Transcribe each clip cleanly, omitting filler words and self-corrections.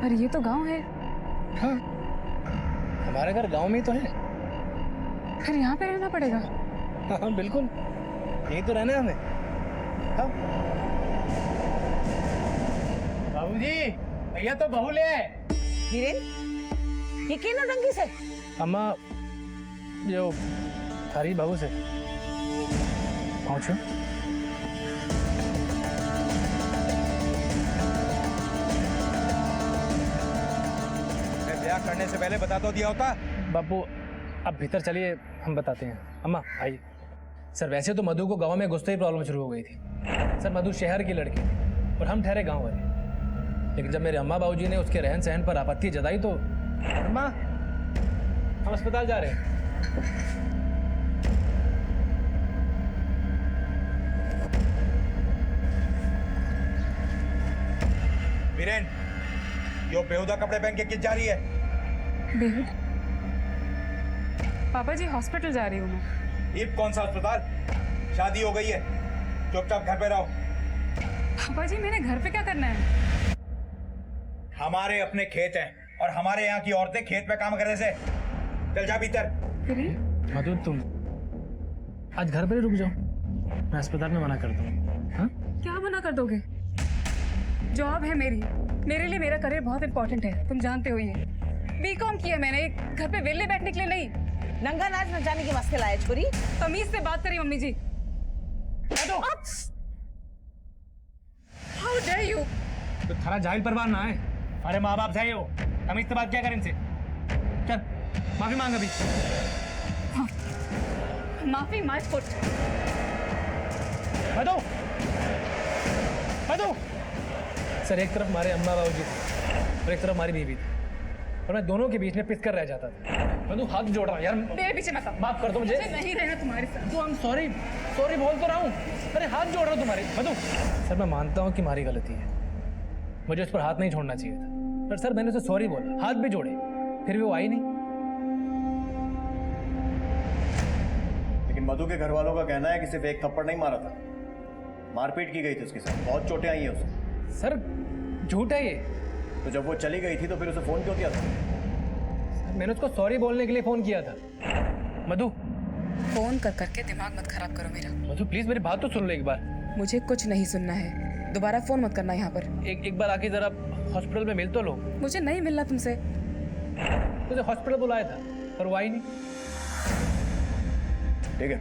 पर ये तो गांव है। हाँ, हमारा घर गांव में ही तो है। फिर यहाँ पे रहना पड़ेगा। हाँ बिल्कुल, यही तो रहना है हमें। हाँ बाबूजी, भैया तो बहू ले आए। वीरेन, ये क्या नौटंकी से? अम्मा, जो थारी बाबू से पहुंचो। ब्याह करने से पहले बता तो दिया होता। बापू अब भीतर चलिए, हम बताते हैं। अम्मा आइए। सर वैसे तो मधु को गांव में घुसते ही प्रॉब्लम शुरू हो गई थी। सर मधु शहर की लड़की थी और हम ठहरे गांव वाले। लेकिन जब मेरे अम्मा बाबूजी ने उसके रहन सहन पर आपत्ति जताई तो अम्मा, हम अस्पताल जा रहे हैं। वीरेन, यो बेहुदा कपड़े पहन के किस जा रही है? बेहद पापा जी, हॉस्पिटल जा रही हूँ मैं। ये कौन सा अस्पताल? शादी हो गई है, चुपचाप घर पे रहो। पापा जी, मैंने घर पे क्या करना है? हमारे अपने खेत हैं और हमारे यहाँ की औरतें खेत पे काम करने से। चल जा भीतर। मधु तुम आज घर पर ही रुक जाओ, मैं अस्पताल में मना करता हूँ। हाँ क्या मना कर दोगे? जॉब है मेरी, मेरे लिए मेरा करियर बहुत इंपॉर्टेंट है, तुम जानते हो। ये बीकॉम किया मैंने, घर पे वेले बैठने के लिए नहीं। नंगा नाच नचाने के वास्ते लाए छोरी। तमीज से बात करी mummy ji. How dare you. तो थारा जाहिल परवान ना है। अरे माँ बाप सही हो, हम इससे बात क्या करें इनसे? चल माफी मांग अभी। माफी my foot. Madhu, Madhu. Sir एक तरफ हमारे अम्मा बाबूजी थे और एक तरफ हमारी बीवी थी और मैं दोनों के बीच में पिस कर रह जाता था। मधु हाथ जोड़ रहा हूँ यार, मेरे पीछे मत आओ। माफ कर दो मुझे। नहीं रहना तुम्हारे साथ। तो हम सॉरी सॉरी बोल तो रहा हूँ, अरे हाथ जोड़ रहा हूँ तुम्हारी। मधु सर मैं मानता हूँ कि हमारी गलती है, मुझे उस पर हाथ नहीं छोड़ना चाहिए था। पर सर मैंने उसे सॉरी बोला, हाथ भी जोड़े, फिर भी वो आई नहीं। लेकिन मधु के घर वालों का कहना है कि सिर्फ एक थप्पड़ नहीं मारा था, मारपीट की गई थी उसके साथ, बहुत चोटें आई हैं उसे। सर झूठ है ये। तो जब वो चली गई थी तो फिर उसे फोन क्यों किया था? मैंने उसको सॉरी बोलने के लिए फोन किया था। मधु, फोन कर करके दिमाग मत खराब करो मेरा। मधु प्लीज मेरी बात तो सुन लो एक बार। मुझे कुछ नहीं सुनना है, दोबारा फोन मत करना यहाँ पर। एक बार आके जरा हॉस्पिटल में मिल तो लो। मुझे नहीं मिलना तुमसे। तुझे हॉस्पिटल बुलाया था पर वो आई नहीं। ठीक है,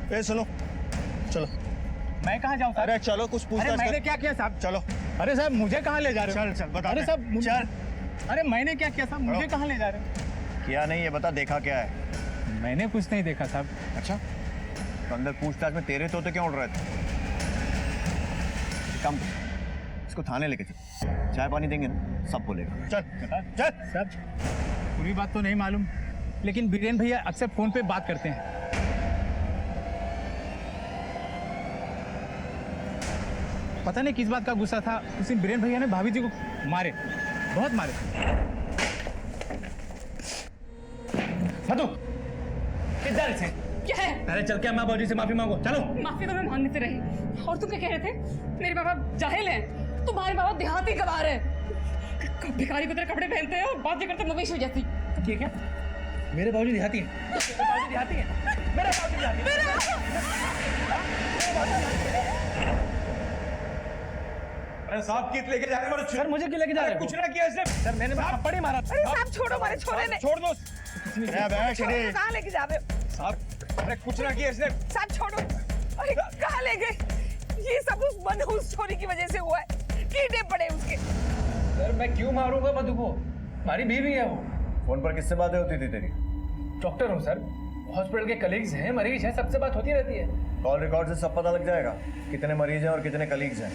ए सुनो, चलो। मैं कहाँ जाऊँ? अरे चलो, कुछ पूछताछ अरे मैंने कर। क्या किया साहब? चलो। अरे साहब मुझे कहाँ ले जा रहे हो? चल चल बता। अरे साहब चल। अरे मैंने क्या किया साहब? मुझे कहाँ ले जा रहे हो? किया नहीं ये बता, देखा क्या है? मैंने कुछ नहीं देखा साहब। अच्छा, तो अंदर पूछताछ में तेरे तोते क्यों उड़ रहे थे? काम कर, इसको थाने लेके चल, चाय पानी देंगे ना, सब बोलेगा। चल चल। साहब पूरी बात तो नहीं मालूम, लेकिन बीरेन भैया अक्सर फोन पे बात करते हैं। पता नहीं किस बात का गुस्सा था, उस दिन बीरेन भैया ने भाभी जी को मारे, बहुत मारे। मधु किस जा रहे थे? क्या है? अरे चल के अम्मा बाबूजी से माफी मांगो, चलो। माफी तो मैं मांगने से रही। और तुम क्या कह रहे थे? मेरे पापा जाहिल हैं, तुम्हारे पापा देहाती गवार है। भिखारी की तरह कपड़े पहनते हैं और बातें करते मवेशी जैसी। ठीक है, मेरे बाबूजी देहाती हैं। मेरे बाबूजी देहाती हैं। मेरे बाबूजी देहाती हैं। अरे साहब कित लेके जा रहे हो? सर मुझे क्यों लेके जा रहे हो? कुछ ना किया इसने। सर मैंने थप्पड़ ही मारा। अरे साहब छोड़ो, हमारे छोरे ने। छोड़ दो। छोड़ो, कहाँ लेके जा रहे हो? साहब अरे कुछ ना किया इसने। साहब छोड़ो। अरे कहाँ ले गए? ये सब उस मनहूस छोरी की वजह से हुआ है, कीड़े पड़े उसके। सर मैं क्यों मारूंगा मधु को? हमारी बीवी है वो। फोन पर किससे बातें होती थी तेरी? डॉक्टर हूँ सर, हॉस्पिटल के कलीग्स हैं, मरीज हैं, सबसे बात होती रहती है। कॉल रिकॉर्ड से सब पता लग जाएगा कितने मरीज हैं और कितने कलीग्स हैं।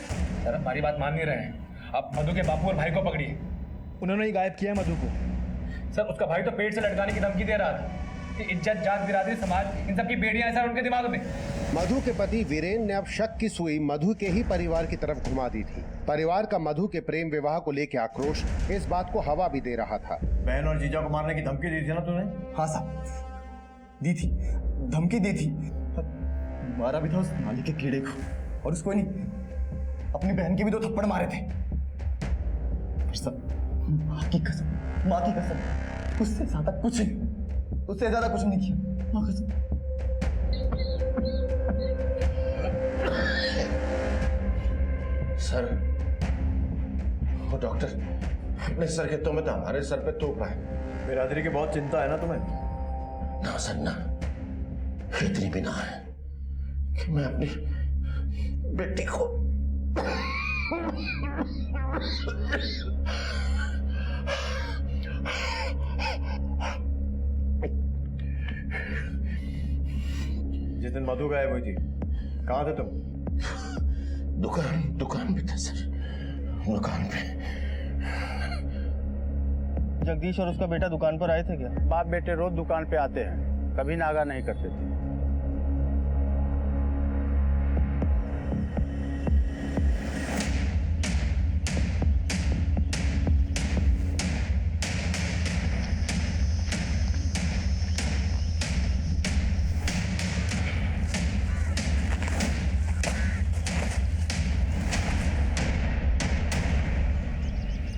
सर हमारी बात मान नहीं रहे हैं। आप मधु के बापू और भाई को पकड़िए। उन्होंने ही गायब किया मधु को। सर उसका भाई तो पेट से लटकाने की धमकी दे रहा था। इज्जत, जात, बिरादरी, समाज, इन सब की बेड़ियां हैं सर उनके दिमाग में। मधु के पति वीरेन ने अब शक की सुई मधु के ही परिवार की तरफ घुमा दी थी। परिवार का मधु के प्रेम विवाह को लेकर आक्रोश इस बात को हवा भी दे रहा था। बहन और जीजा को मारने की धमकी दी थी ना तूने? हाँ साहब, दी थी, धमकी दी थी। मारा भी था उस नाली के कीड़े को, और उसको नहीं, अपनी बहन के भी 2 थप्पड़ मारे थे। और सब माँ की कसम, उससे ज्यादा कुछ नहीं, उससे ज्यादा कुछ नहीं किया, माँ कसम। सर, वो डॉक्टर अपने सर के तो में तो हमारे सर पे थूक रहा है। बिरादरी की बहुत चिंता है ना तुम्हें? ना सर ना, इतनी भी ना है कि मैं अपनी बेटी को जिस दिन मधु गायब हुई थी, कहाँ थे तुम? दुकान पे था सर, दुकान पे। जगदीश और उसका बेटा दुकान पर आए थे क्या? बाप बेटे रोज दुकान पे आते हैं, कभी नागा नहीं करते थे।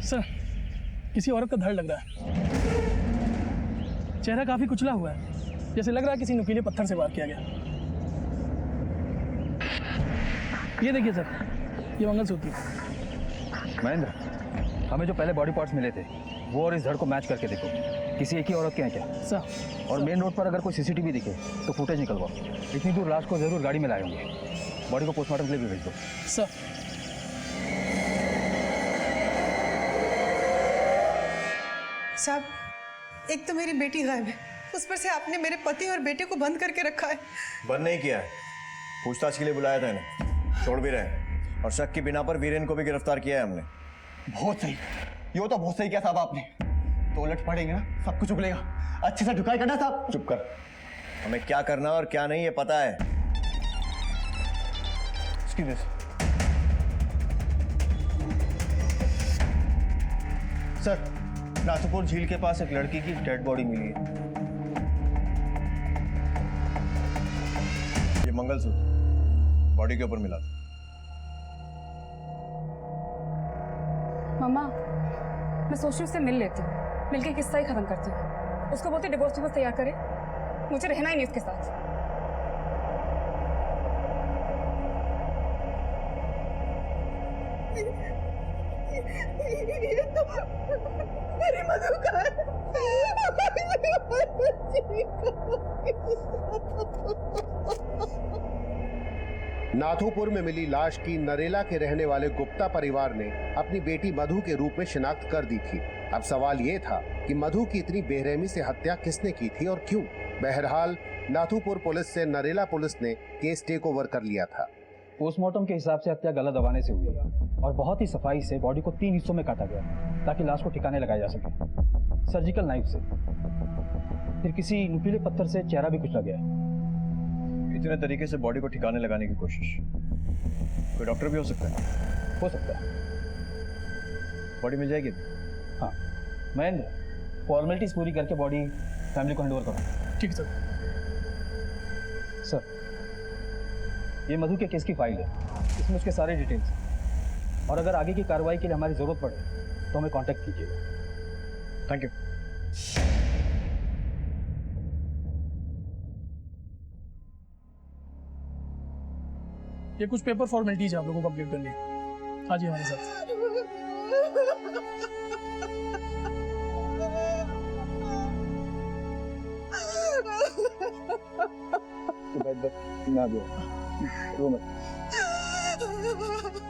सर, किसी औरत का धड़ लग रहा है। चेहरा काफी कुचला हुआ है, जैसे लग रहा है किसी नुकीले पत्थर से वार किया गया। ये देखिए सर, ये मंगलसूत्र। महेंद्र, हमें जो पहले बॉडी पार्ट्स मिले थे वो और इस धड़ को मैच करके देखो, किसी एक ही औरत के हैं क्या? सर, और मेन रोड पर अगर कोई सीसीटीवी दिखे तो फुटेज निकलवाओ। इतनी दूर लाश को जरूर गाड़ी में लाए होंगे। बॉडी को पोस्टमार्टम के लिए भी भेज दो। सर। साहब, एक तो मेरी बेटी गायब है, उस पर से आपने मेरे पति और बेटे को बंद करके रखा है। बंद नहीं किया है, पूछताछ के लिए बुलाया था इन्हें, छोड़ भी रहे हैं। और शक की बिना पर वीरेन को भी गिरफ्तार किया है हमने। बहुत सही, ये तो बहुत सही किया साहब आपने। तो उलट पड़ेंगे ना, सब कुछ उगलेगा। अच्छे से ढुकाई करना साहब। चुप कर, हमें क्या करना और क्या नहीं ये पता है। सर, नाथुपुर झील के पास एक लड़की की डेड बॉडी मिली है। ये मंगलसूत्र बॉडी के ऊपर मिला था। मम्मा, मैं सोच रही उससे मिल लेती हूँ, मिलके किस्सा ही खत्म करती हूँ। उसको बोलते डिवोर्स पेपर्स तैयार करे, मुझे रहना ही नहीं उसके साथ। ये तो मेरी मधु का है। नाथुपुर में मिली लाश की नरेला के रहने वाले गुप्ता परिवार ने अपनी बेटी मधु के रूप में शिनाख्त कर दी थी। अब सवाल ये था कि मधु की इतनी बेरहमी से हत्या किसने की थी और क्यों। बहरहाल नाथुपुर पुलिस से नरेला पुलिस ने केस टेक ओवर कर लिया था। पोस्टमार्टम के हिसाब से हत्या गला दबाने से हुई और बहुत ही सफाई से बॉडी को 3 हिस्सों में काटा गया ताकि लाश को ठिकाने लगाया जा सके। सर्जिकल नाइफ से, फिर किसी नुकीले पत्थर से चेहरा भी कुचला गया। इतने तरीके से बॉडी को ठिकाने लगाने की कोशिश, कोई डॉक्टर भी हो सकता है? हो सकता है। बॉडी मिल जाएगी? हाँ महेंद्र, फॉर्मेलिटीज पूरी करके बॉडी फैमिली को हैंडओवर करो। ठीक है सर, ये मधु के केस की फाइल है, इसमें उसके सारे डिटेल्स, और अगर आगे की कार्रवाई के लिए हमारी जरूरत पड़े तो हमें कांटेक्ट कीजिएगा। Thank you. ये कुछ पेपर फॉर्मेलिटीज आप लोगों को कंप्लीट करनी है। हाँ जी, हमारे साथ।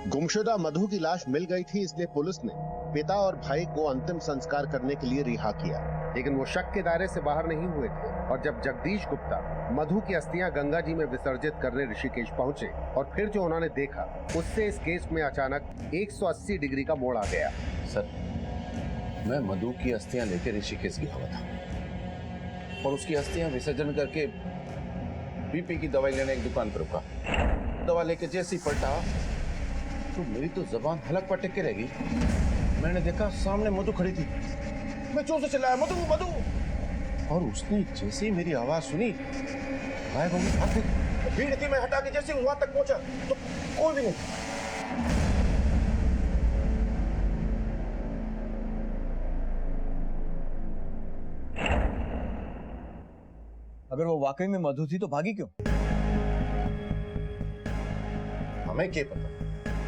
गुमशुदा मधु की लाश मिल गई थी, इसलिए पुलिस ने पिता और भाई को अंतिम संस्कार करने के लिए रिहा किया, लेकिन वो शक के दायरे से बाहर नहीं हुए थे। और जब जगदीश गुप्ता मधु की अस्थियां गंगा जी में विसर्जित करने ऋषिकेश पहुंचे और फिर जो उन्होंने देखा, उससे इस केस में अचानक 180 डिग्री का मोड़ आ गया। सर, मैं मधु की अस्थियां लेकर ऋषिकेश गया हुआ था। और उसकी अस्थियां विसर्जन करके बीपी की दवाई लेने एक दुकान पर रुका। दवा लेके जैसे ही पलटा तो मेरी तो जबान हलक पर टिक के रह गई। मैंने देखा सामने मधु खड़ी थी। मैं जोर से चिल्लाया, मधु मधु, और उसने जैसे ही मेरी आवाज सुनी गायब हो गई। भाग गई। भीड़ थी, मैं हटा के जैसे वहां तक पहुंचा तो कोई भी नहीं। अगर वो वाकई में मधु थी तो भागी क्यों? हमें क्या पता?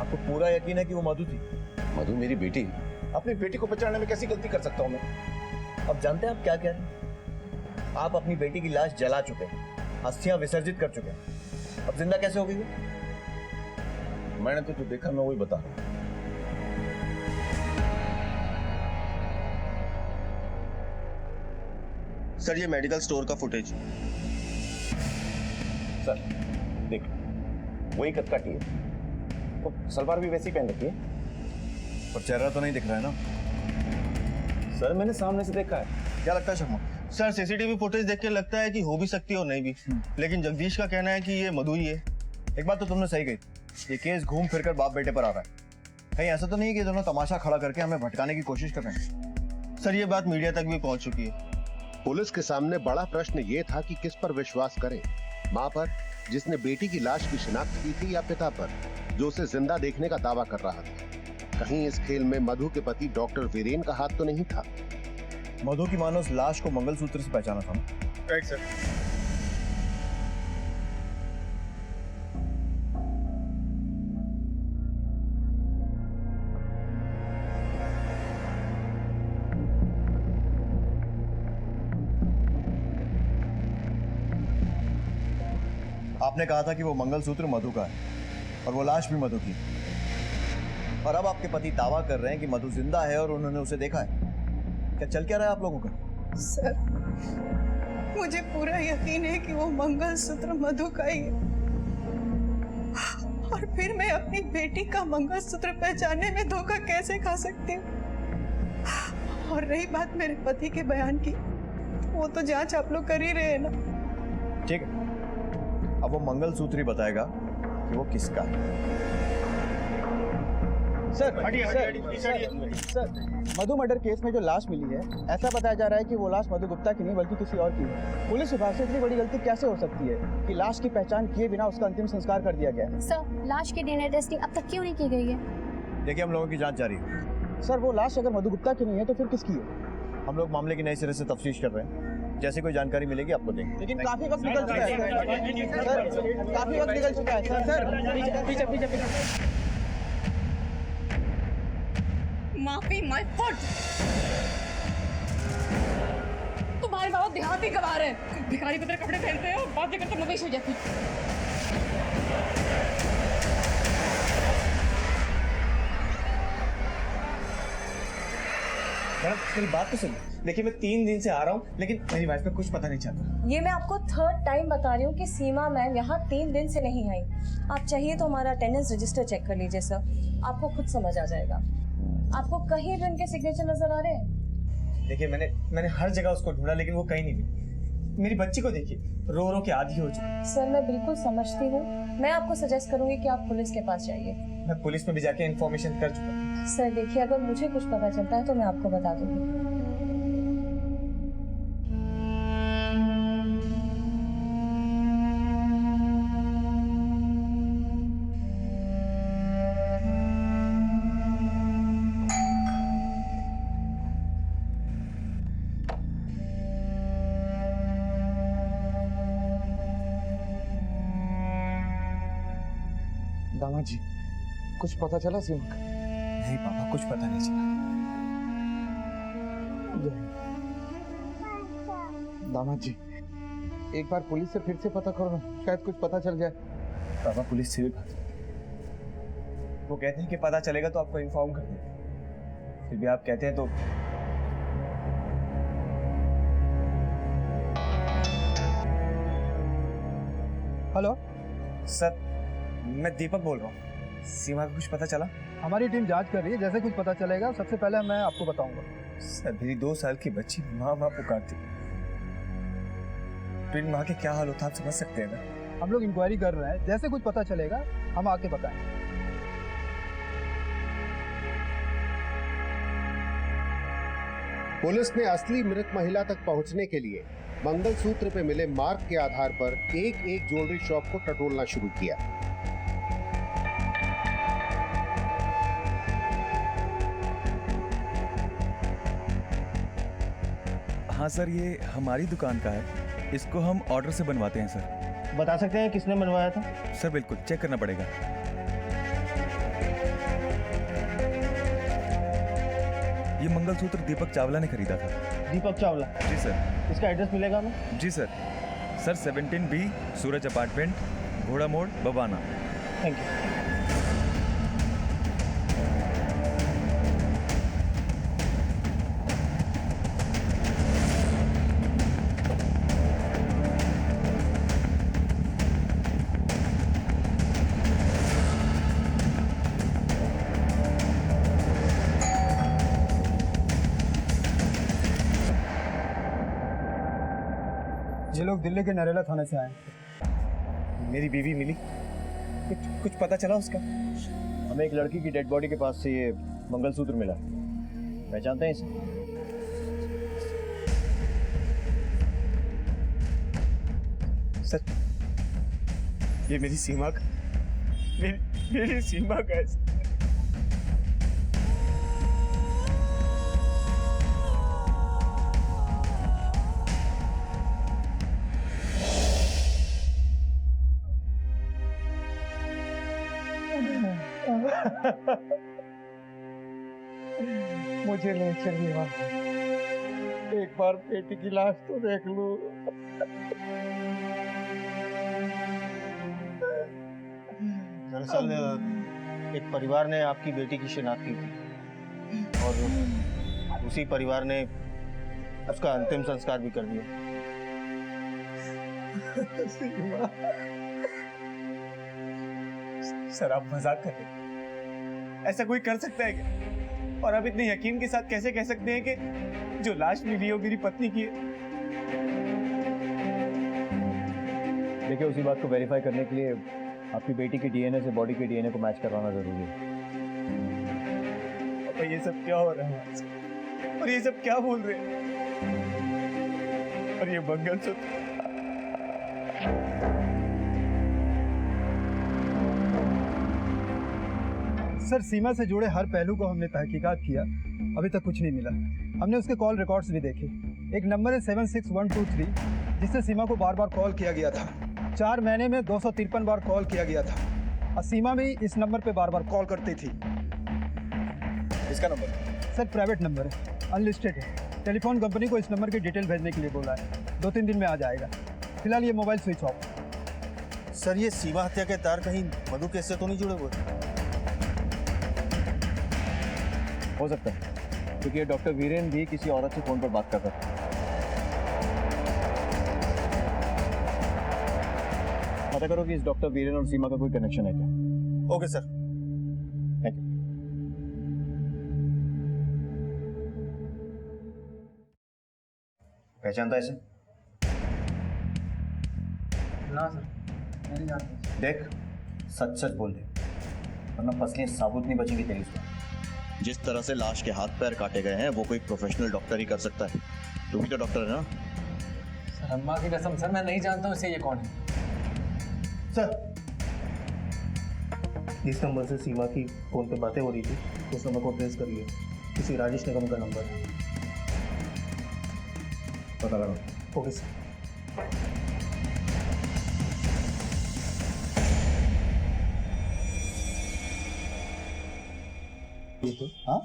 आपको पूरा यकीन है कि वो मधु थी? मधु मेरी बेटी, अपनी बेटी को बचाने में कैसी गलती कर सकता हूं मैं? अब जानते हैं आप क्या कह रहे हैं? आप अपनी बेटी की लाश जला चुके हैं, अस्थियां विसर्जित कर चुके हैं। अब जिंदा कैसे हो गई वो? मैंने तो जो देखा मैं वही बता रहा हूं। सर ये मेडिकल स्टोर का फुटेज। सर देख, वही कद काटी है, तो सलवार भी वैसी पहन रखी है, पर चेहरा तो नहीं दिख रहा है ना? सर मैंने सामने से देखा है। क्या लगता है शर्मा? सर सीसीटीवी फुटेज देख के लगता है कि हो भी सकती है और नहीं भी, लेकिन जगदीश का कहना है कि ये मधु ही है। एक बात तो तुमने सही कही, ये केस घूम फिर कर बाप बेटे पर आ रहा है। कहीं ऐसा तो नहीं है कि दोनों तमाशा खड़ा करके हमें भटकाने की कोशिश कर रहे हैं? सर ये बात मीडिया तक भी पहुंच चुकी है। पुलिस के सामने बड़ा प्रश्न ये था कि किस पर विश्वास करें, मां पर जिसने बेटी की लाश की शिनाख्त की थी, या पिता पर जो उसे जिंदा देखने का दावा कर रहा था। कहीं इस खेल में मधु के पति डॉक्टर वीरेन का हाथ तो नहीं था? मधु की मानो उस लाश को मंगलसूत्र से पहचाना था। Right sir. आपने कहा था कि वो मंगलसूत्र मधु का है और वो लाश भी मधु की, और अब आपके पति दावा कर रहे हैं कि मधु जिंदा है और उन्होंने उसे देखा है। क्या चल क्या रहा है आप लोगों का? सर मुझे पूरा यकीन है कि वो मंगलसूत्र मधु का ही है, और फिर मैं अपनी बेटी का मंगलसूत्र पहचानने में धोखा कैसे खा सकती हूँ? और रही बात मेरे पति के बयान की, वो तो जांच आप लोग कर ही रहे हैं ना। ठीक है, अब वो मंगलसूत्र ही बताएगा कि वो किसका है। सर मधु मर्डर केस में जो लाश मिली है, ऐसा बताया जा रहा है कि वो लाश मधु गुप्ता की नहीं बल्कि किसी और की है। पुलिस विभाग से इतनी बड़ी गलती कैसे हो सकती है कि लाश की पहचान किए बिना उसका अंतिम संस्कार कर दिया गया है? सर लाश की डीएनए टेस्टिंग अब तक क्यों नहीं की गई है? देखिए हम लोगों की जांच जारी है। सर वो लाश अगर मधु गुप्ता की नहीं है तो फिर किसकी है? हम लोग मामले की नए सिरे से तफ्तीश कर रहे हैं, जैसे कोई जानकारी मिलेगी आपको देंगे। लेकिन काफी वक्त निकल चुका है सर, काफी वक्त निकल चुका है सर। पीछे माफी माय फुट। तुम्हारे बाबा देहाती गवार है, भिखारी की तरह कपड़े पहनते हैं और बातें करते मवेशी हो जाती। मेरी बात तो सुनिए। देखिए मैं 3 दिन से आ रहा हूँ, लेकिन मेरी वाइफ का कुछ पता नहीं चलता। ये मैं आपको 3rd टाइम बता रही हूँ कि सीमा मैम यहाँ 3 दिन से नहीं आई। आप चाहिए तो हमारा अटेंडेंस रजिस्टर चेक कर लीजिए सर, आपको खुद समझ आ जाएगा। आपको कहीं भी उनके सिग्नेचर नजर आ रहे हैं? देखिए मैंने हर जगह उसको ढूंढा, लेकिन वो कहीं नहीं मिली। मेरी बच्ची को देखिए, रो रो के आधी हो चुकी। सर मैं बिल्कुल समझती हूँ, मैं आपको सजेस्ट करूंगी कि आप पुलिस के पास जाइए। मैं पुलिस में भी जाके इन्फॉर्मेशन कर चुका हूँ। सर देखिए, अगर मुझे कुछ पता चलता है तो मैं आपको बता दूंगी। दामाद जी कुछ पता चला सीमा का? नहीं पापा, कुछ पता नहीं चला। दामाद जी एक बार पुलिस से फिर से पता करो ना, शायद कुछ पता चल जाए। पापा पुलिस से भी बात, वो कहते हैं कि पता चलेगा तो आपको इन्फॉर्म कर देंगे। फिर भी आप कहते हैं तो हेलो सर, मैं दीपक बोल रहा हूँ। सीमा का कुछ पता चला? हमारी टीम जांच कर रही है, जैसे कुछ पता चलेगा सबसे पहले मैं आपको बताऊंगा। सर मेरी 2 साल की बच्ची माँ पुकारती, एप्रिल माह के क्या हाल होता आप समझ सकते हैं ना। हम लोग इंक्वायरी कर रहे हैं, जैसे कुछ पता चलेगा हम आके बताएंगे। पुलिस ने असली मृत महिला तक पहुंचने के लिए मंगलसूत्र पे मिले मार्क के आधार पर एक एक ज्वेलरी शॉप को टटोलना शुरू किया। हाँ सर, ये हमारी दुकान का है, इसको हम ऑर्डर से बनवाते हैं सर। बता सकते हैं किसने बनवाया था? सर बिल्कुल, चेक करना पड़ेगा। ये मंगलसूत्र दीपक चावला ने खरीदा था। दीपक चावला? जी सर। इसका एड्रेस मिलेगा हमें? जी सर। सर 17B सूरज अपार्टमेंट, घोड़ा मोड़, बबाना। Thank you. ये लोग दिल्ली के नरेला थाने से आए। मेरी बीवी मिली? कुछ पता चला उसका? हमें एक लड़की की डेड बॉडी के पास से ये मंगलसूत्र मिला। पहचानते हैं इसे? सर, ये मेरी सीमा का, मेरी सीमा का है। मुझे ले चलिए वहाँ, एक बार बेटी की लाश तो देख लूं। दरअसल एक परिवार ने आपकी बेटी की शिनाख्त की थी और उसी परिवार ने उसका अंतिम संस्कार भी कर दिया। सर आप मजाक कर रहे हैं? ऐसा कोई कर सकता है क्या? और आप इतने यकीन के साथ कैसे कह सकते हैं कि जो लाश मिली है वो मेरी पत्नी की है? देखिए, उसी बात को वेरीफाई करने के लिए आपकी बेटी की डीएनए से बॉडी के डीएनए को मैच करवाना जरूरी है। और ये सब क्या हो रहा है? और ये सब क्या बोल रहे हैं? और ये मंगलसूत्र, सर सीमा से जुड़े हर पहलू को हमने तहकीकात किया, अभी तक कुछ नहीं मिला। हमने उसके कॉल रिकॉर्ड्स भी देखे। एक नंबर है 76123 जिससे सीमा को बार बार कॉल किया गया था। 4 महीने में 253 बार कॉल किया गया था और सीमा भी इस नंबर पे बार बार कॉल करती थी। इसका नंबर? सर प्राइवेट नंबर है, अनलिस्टेड है। टेलीफोन कंपनी को इस नंबर की डिटेल भेजने के लिए बोला है, 2-3 दिन में आ जाएगा। फिलहाल ये मोबाइल स्विच ऑफ। सर ये सीमा हत्या के तार कहीं मधु केस से तो नहीं जुड़े हुए? हो सकता है, क्योंकि ये डॉक्टर वीरेन भी किसी औरत से फोन पर बात कर रहा था। पता करो कि इस डॉक्टर वीरेन और सीमा का कोई कनेक्शन है क्या? Okay sir, thank you. पहचानता है इसे? ना सर, मैं नहीं जानता। देख, सच सच बोल दे, वरना फसलें साबुत नहीं बचेंगी तेरी इसमें। जिस तरह से लाश के हाथ पैर काटे गए हैं वो कोई प्रोफेशनल डॉक्टर ही कर सकता है। तू भी तो डॉक्टर है ना? सर अम्मा की कसम सर, मैं नहीं जानता हूँ इसे ये कौन है। सर, जिस नंबर से सीमा की फोन पे बातें हो रही थी उस नंबर को ट्रेस कर लिया। किसी राजेश निगम का नंबर है, पता लगा। Okay sir. हाँ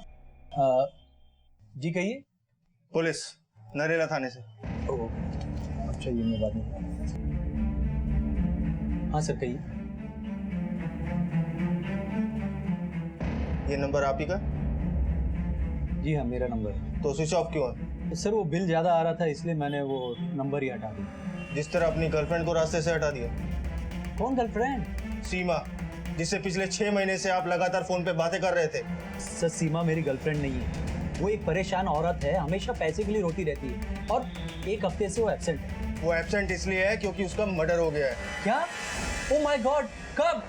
जी कहिए। पुलिस नरेला थाने से। अच्छा ये मैं बात नहीं। हाँ सर कहिए। ये नंबर आप ही का? जी हाँ मेरा नंबर है। तो स्विच ऑफ क्यों है? सर वो बिल ज़्यादा आ रहा था इसलिए मैंने वो नंबर ही हटा दिया। जिस तरह अपनी गर्लफ्रेंड को रास्ते से हटा दिया। कौन गर्लफ्रेंड? सीमा, जिससे पिछले 6 महीने से आप लगातार फोन पे बातें कर रहे थे। सर सीमा मेरी गर्लफ्रेंड नहीं है, वो एक परेशान औरत है, हमेशा पैसे के लिए रोती रहती है और एक हफ्ते से वो एब्सेंट है। वो एब्सेंट इसलिए है क्योंकि उसका मर्डर हो गया है। क्या? ओ माय गॉड, कब?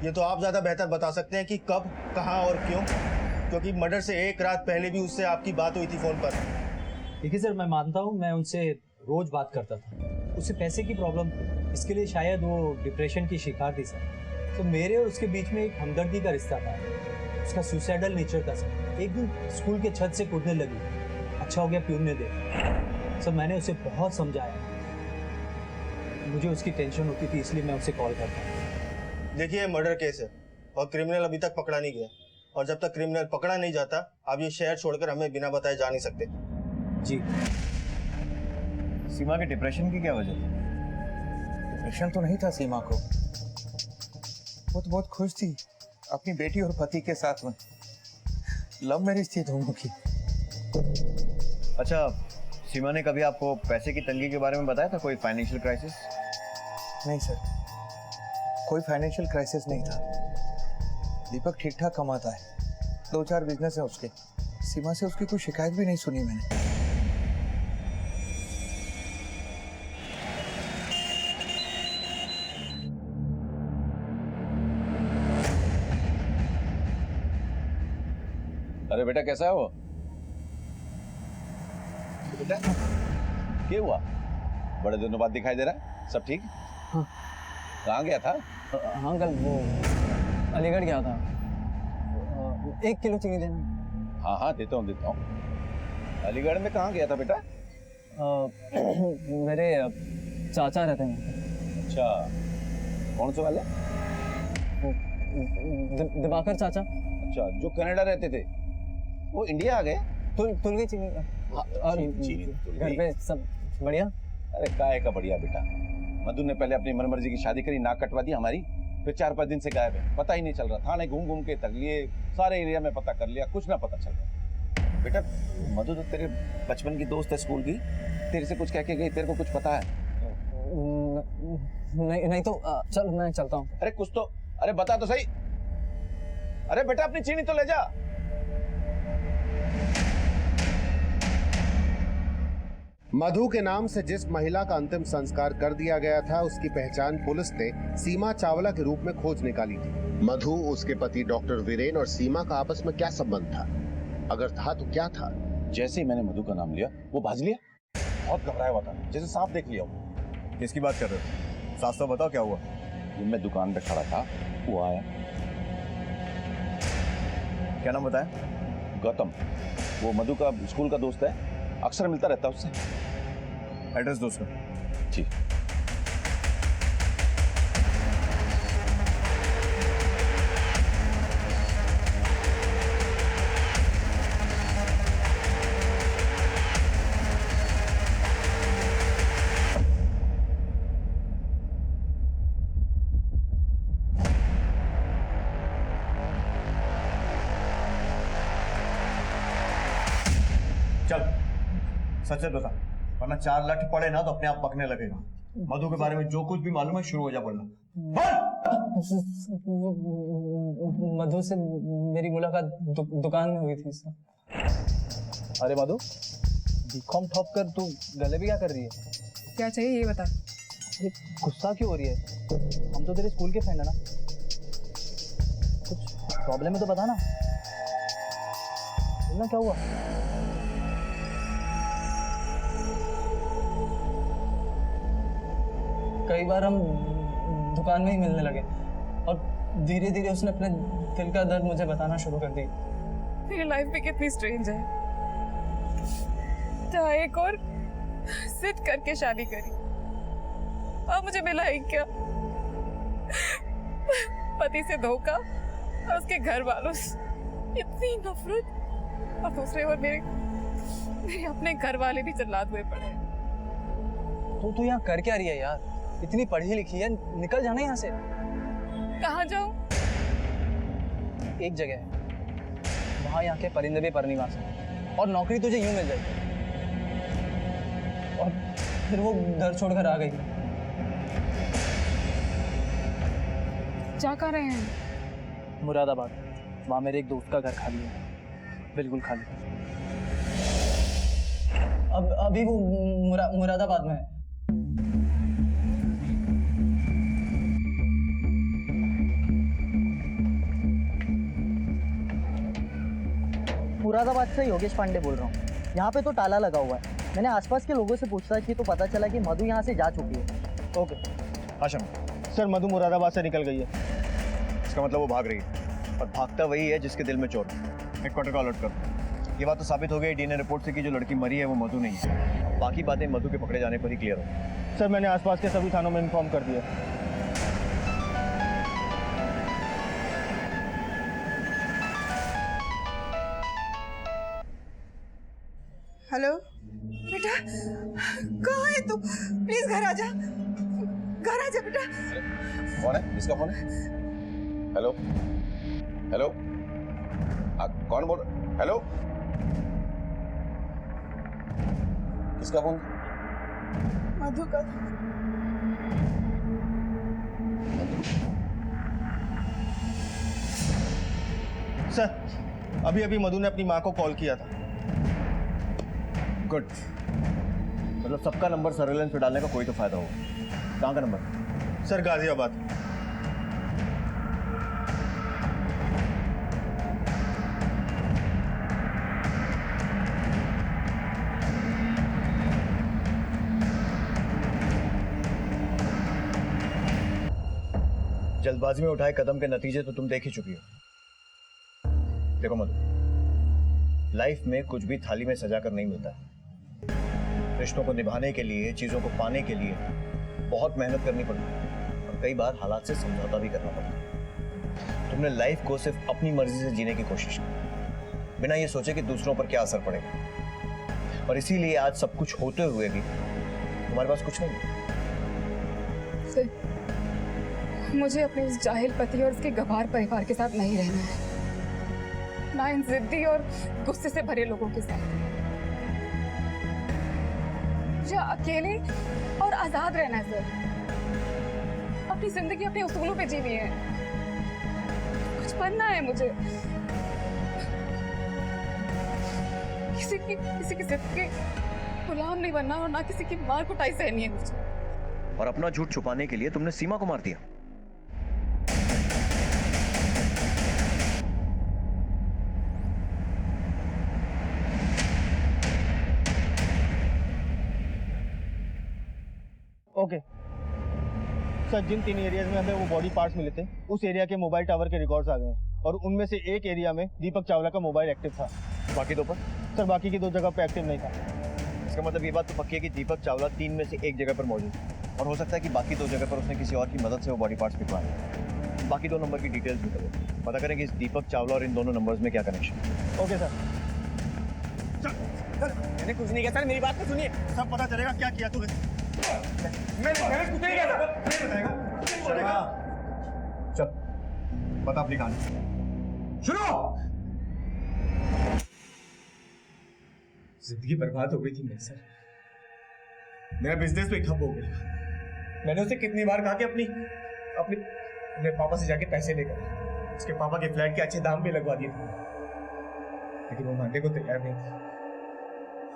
ये तो आप ज्यादा बेहतर बता सकते हैं कि कब, कहाँ और क्यों, क्योंकि मर्डर से एक रात पहले भी उससे आपकी बात हुई थी फोन पर। देखिए सर, मैं मानता हूँ मैं उनसे रोज बात करता था, उसे पैसे की प्रॉब्लम थी, इसके लिए शायद वो डिप्रेशन की शिकार थी सर। तो मेरे और उसके बीच में एक हमदर्दी का रिश्ता था, उसका सुसाइडल नेचर था सर। एक दिन स्कूल के छत से कूदने लगी, अच्छा हो गया प्यून ने देखा। सर मैंने उसे बहुत समझाया, मुझे उसकी टेंशन होती थी इसलिए मैं उसे कॉल करता। देखिए मर्डर केस है और क्रिमिनल अभी तक पकड़ा नहीं गया, और जब तक क्रिमिनल पकड़ा नहीं जाता आप ये शहर छोड़कर हमें बिना बताए जा नहीं सकते। जी। सीमा के डिप्रेशन की क्या वजह थी? डिप्रेशन तो नहीं था सीमा को, वो तो बहुत खुश थी अपनी बेटी और पति के साथ में। लव मैरिज थी दोनों की। अच्छा, सीमा ने कभी आपको पैसे की तंगी के बारे में बताया था? कोई फाइनेंशियल क्राइसिस? नहीं सर, कोई फाइनेंशियल क्राइसिस नहीं था। दीपक ठीक ठाक कमाता है, 2-4 बिजनेस है उसके। सीमा से उसकी कोई शिकायत भी नहीं सुनी मैंने। अरे बेटा कैसा है वो? बेटा क्या हुआ? बड़े दिनों बाद दिखाई दे रहा है, सब ठीक? हाँ। कहाँ गया था? हाँ अंकल, वो अलीगढ़ गया था। 1 किलो चीनी देना। हाँ हाँ देता हूँ। अलीगढ़ में कहाँ गया था बेटा? मेरे चाचा रहते हैं। अच्छा, कौन से वाले? दिवाकर चाचा। अच्छा, जो कनाडा रहते थे वो इंडिया आ गए? तुल गई चीनी। और घर पे सब बढ़िया? अरे काय का बढ़िया बेटा। मधु ने पहले अपनी मनमर्जी की शादी करी, नाक कटवा दी हमारी, फिर 4-5 दिन से गायब है, पता ही नहीं चल रहा। थाने घूम घूम के तक लिए, सारे एरिया में पता कर लिया, कुछ ना पता चल रहा। बेटा मधु तो तेरे बचपन की दोस्त है, स्कूल की, तेरे से कुछ कह के गई, तेरे को कुछ पता है? नहीं तो चल मैं चलता हूँ। अरे कुछ तो, अरे बता तो सही। अरे बेटा अपनी चीनी तो ले जा। मधु के नाम से जिस महिला का अंतिम संस्कार कर दिया गया था उसकी पहचान पुलिस ने सीमा चावला के रूप में खोज निकाली थी। मधु, उसके पति डॉक्टर वीरेन और सीमा का आपस में क्या संबंध था? अगर था तो क्या था? जैसे ही मैंने मधु का नाम लिया वो भाज लिया, बहुत घबराया हुआ था, जैसे सांप देख लिया हो। किसकी बात कर रहे हो? साफ साफ बताओ क्या हुआ। मैं दुकान पे खड़ा था, वो आया। क्या नाम बताया? गौतम। वो मधु का स्कूल का दोस्त है, अक्सर मिलता रहता है उससे। एड्रेस दो सर। जी। चल सच बता, वरना 4 लठ पड़े ना तो अपने आप पकने लगेगा। मधु के बारे में जो कुछ भी मालूम है शुरू हो जा बोलना। मधु से मेरी मुलाकात दुकान में हुई थी सर। अरे मधु, बीकॉम टॉप कर तू गले भी क्या कर रही है? क्या चाहिए ये बता। अरे गुस्सा क्यों हो रही है? हम तो तेरे स्कूल के फ्रेंड है ना, कुछ प्रॉब्लम है तो बता ना, बोलना क्या हुआ? कई बार हम दुकान में ही मिलने लगे और धीरे धीरे उसने अपने दिल का दर्द मुझे बताना शुरू कर दी। मेरी लाइफ भी कितनी स्ट्रेंज है। जहाँ एक और जिद करके शादी करी, अब मुझे मिला ही क्या? पति से धोखा और उसके घर वालों से इतनी नफरत, और दूसरे ओर मेरे अपने घर वाले भी जल्लाद हुए पड़े। तू यहाँ कर क्या रही है यार? इतनी पढ़ी लिखी है, निकल जाना यहाँ से। कहाँ जाऊँ? एक जगह है, वहाँ यहाँ के परिंदे भी परनिवास है, और नौकरी तुझे यूं मिल जाएगी। और फिर वो घर छोड़कर आ गई। जा कहाँ रहे हैं? मुरादाबाद। वहाँ मेरे एक दोस्त का घर खाली है, बिल्कुल खाली। अभी वो मुरादाबाद में है। मुरादाबाद से योगेश पांडे बोल रहा हूँ। यहाँ पे तो ताला लगा हुआ है। मैंने आसपास के लोगों से पूछताछ की तो पता चला कि मधु यहाँ से जा चुकी है। ओके आशम, सर, मधु मुरादाबाद से निकल गई है। इसका मतलब वो भाग रही है और भागता वही है जिसके दिल में चोर है। हेडक्वार्टर को अलर्ट कर। ये बात तो साबित हो गई डीएनए रिपोर्ट से कि जो लड़की मरी है वो मधु नहीं है। बाकी बातें मधु के पकड़े जाने पर ही क्लियर हो। सर, मैंने आसपास के सभी थानों में इन्फॉर्म कर दिया। हेलो बेटा, कहाँ है तू? प्लीज घर आ जा, घर आ जा बेटा। कौन है? किसका फोन है? हेलो हेलो, कौन बोल? हेलो, किसका फोन? मधु का। सर, अभी अभी मधु ने अपनी माँ को कॉल किया था। गुड, मतलब सबका नंबर सर्वेलेंस पे डालने का कोई तो फायदा होगा। कहाँ का नंबर? सर, गाजियाबाद। जल्दबाजी में उठाए कदम के नतीजे तो तुम देख ही चुकी हो। देखो मधु, लाइफ में कुछ भी थाली में सजा कर नहीं मिलता। रिश्तों को निभाने के लिए, चीजों को पाने के लिए बहुत मेहनत करनी पड़ती है और कई बार हालात से समझौता भी करना पड़ता है। तुमने लाइफ को सिर्फ अपनी मर्जी से जीने की कोशिश की, बिना ये सोचे कि दूसरों पर क्या असर पड़ेगा, और इसीलिए आज सब कुछ होते हुए भी तुम्हारे पास कुछ नहीं है। मुझे अपने उस जाहिल पति और उसके गवार परिवार के साथ नहीं रहना है, ना इन जिद्दी और गुस्से से भरे लोगों के साथ। मुझे अकेले और आजाद रहना है सर। अपनी जिंदगी अपने उसूलों पे जीनी है, कुछ बनना है मुझे। किसी की जिद के गुलाम नहीं बनना और ना किसी की मार कुटाई सहनी है मुझे। और अपना झूठ छुपाने के लिए तुमने सीमा को मार दिया। ओके सर, जिन 3 एरियाज में हमें वो बॉडी पार्ट्स मिले थे, उस एरिया के मोबाइल टावर के रिकॉर्ड्स आ गए हैं और उनमें से एक एरिया में दीपक चावला का मोबाइल एक्टिव था। बाकी 2 पर? सर, बाकी की 2 जगह पे एक्टिव नहीं था। इसका मतलब ये बात तो पक्की है कि दीपक चावला 3 में से एक जगह पर मौजूद है और हो सकता है कि बाकी 2 जगह पर उसने किसी और की मदद से वो बॉडी पार्ट्स भिजवाए। बाकी 2 नंबर की डिटेल्स भी करो, पता करें कि इस दीपक चावला और इन दोनों नंबर्स में क्या कनेक्शन है। Okay sir. मैंने कुछ नहीं किया सर, मेरी बात तो सुनिए। सब पता चलेगा क्या किया तूने। मैंने कुछ नहीं किया था। नहीं बताएगा। चल बता अपनी कहानी सुनो। जिंदगी बर्बाद हो गई थी मेरी सर। मेरा बिजनेस भी ठप हो गया। मैंने उसे कितनी बार कहा कि अपने पापा से जाके पैसे लेकर उसके पापा के फ्लैट के अच्छे दाम भी लगवा दिए थे, लेकिन वो मानने को तैयार नहीं था।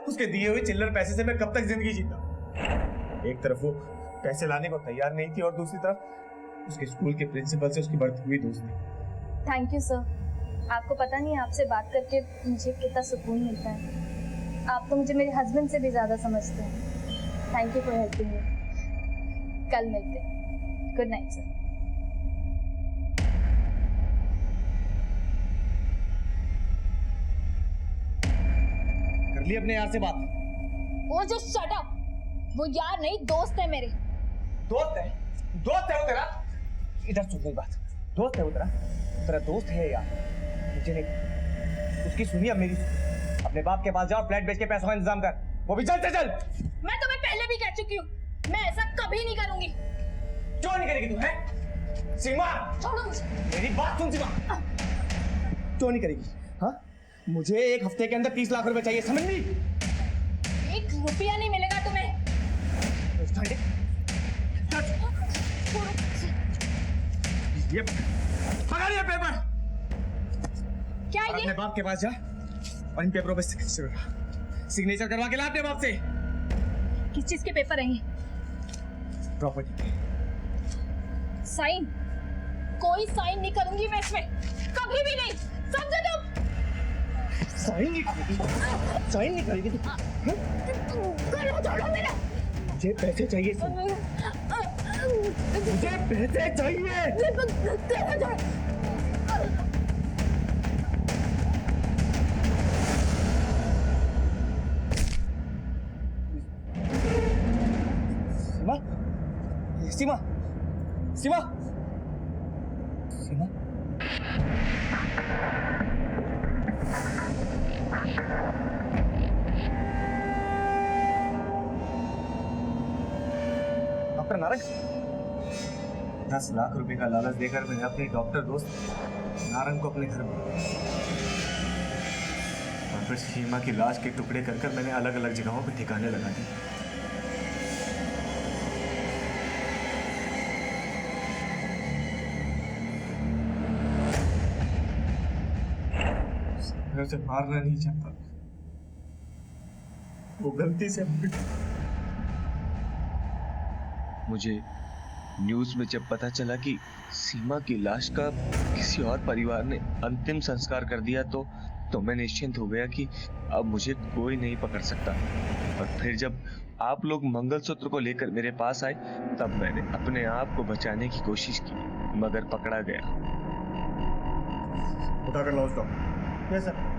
उसके दिए हुए चिल्लर पैसे से मैं कब तक जिंदगी जीता। एक तरफ वो पैसे लाने को तैयार नहीं थी और दूसरी तरफ उसके स्कूल के प्रिंसिपल से उसकी बढ़ती हुई दोस्ती। Thank you sir. आपको पता नहीं आपसे बात करके मुझे कितना सुकून मिलता है। आप तो मुझे मेरे हस्बैंड से भी ज़्यादा समझते हैं। Thank you for helping me. कल मिलते हैं। Good night sir. कर ली अपने यार से बात? वो जो शट अप, वो यार नहीं दोस्त है मेरे। दोस्त है? दोस्त है वो तेरा? इधर सुन मेरी बात। दोस्त है वो तेरा? तेरा दोस्त है यार, मुझे नहीं। उसकी सुनिए, अब मेरी सुनिए। अपने बाप के पास जाओ, फ्लैट बेच के पैसों का इंतजाम कर, वो भी जल्द से जल्द। मैं तुम्हें पहले भी कह चुकी हूँ, मैं ऐसा कभी नहीं करूंगी। क्यों नहीं करेगी तू? है सीमा, छोड़ो मुझे। मेरी बात सुन सीमा। क्यों नहीं करेगी? हाँ, मुझे 1 हफ्ते के अंदर 30 लाख रुपए चाहिए, समझ ली? 1 रुपया नहीं मिलेगा तुम्हें। ये पकड़ ये पेपर। क्या ये? अपने बाप के पास जा और इन पेपरों पे सिग्नेचर करवा के ला अपने बाप से। किस चीज के पेपर हैं ये? Property sign? कोई साइन नहीं करूंगी मैं इसमें, कभी भी नहीं, समझे तुम? साइन नहीं करेगी, साइन नहीं करेगी तू। मुझे पैसे चाहिए सीमा, मुझे पैसे चाहिए। सीमा, सीमा, सीमा, डॉक्टर नारंग, 10 लाख रुपए का लालच देकर मैंने अपने डॉक्टर दोस्त नारंग को अपने घर में, और फिर सीमा की लाश के टुकड़े कर मैंने अलग अलग जगहों पे ठिकाने लगा दिए। मैं उसे मारना नहीं चाहता, वो गलती से मुझे न्यूज़ में जब पता चला कि सीमा की लाश का किसी और परिवार ने अंतिम संस्कार कर दिया तो मैं निश्चिंत हो गया कि अब मुझे कोई नहीं पकड़ सकता। और फिर जब आप लोग मंगलसूत्र को लेकर मेरे पास आए तब मैंने अपने आप को बचाने की कोशिश की, मगर पकड़ा गया। उठाकर लाओ उसको। Yes sir.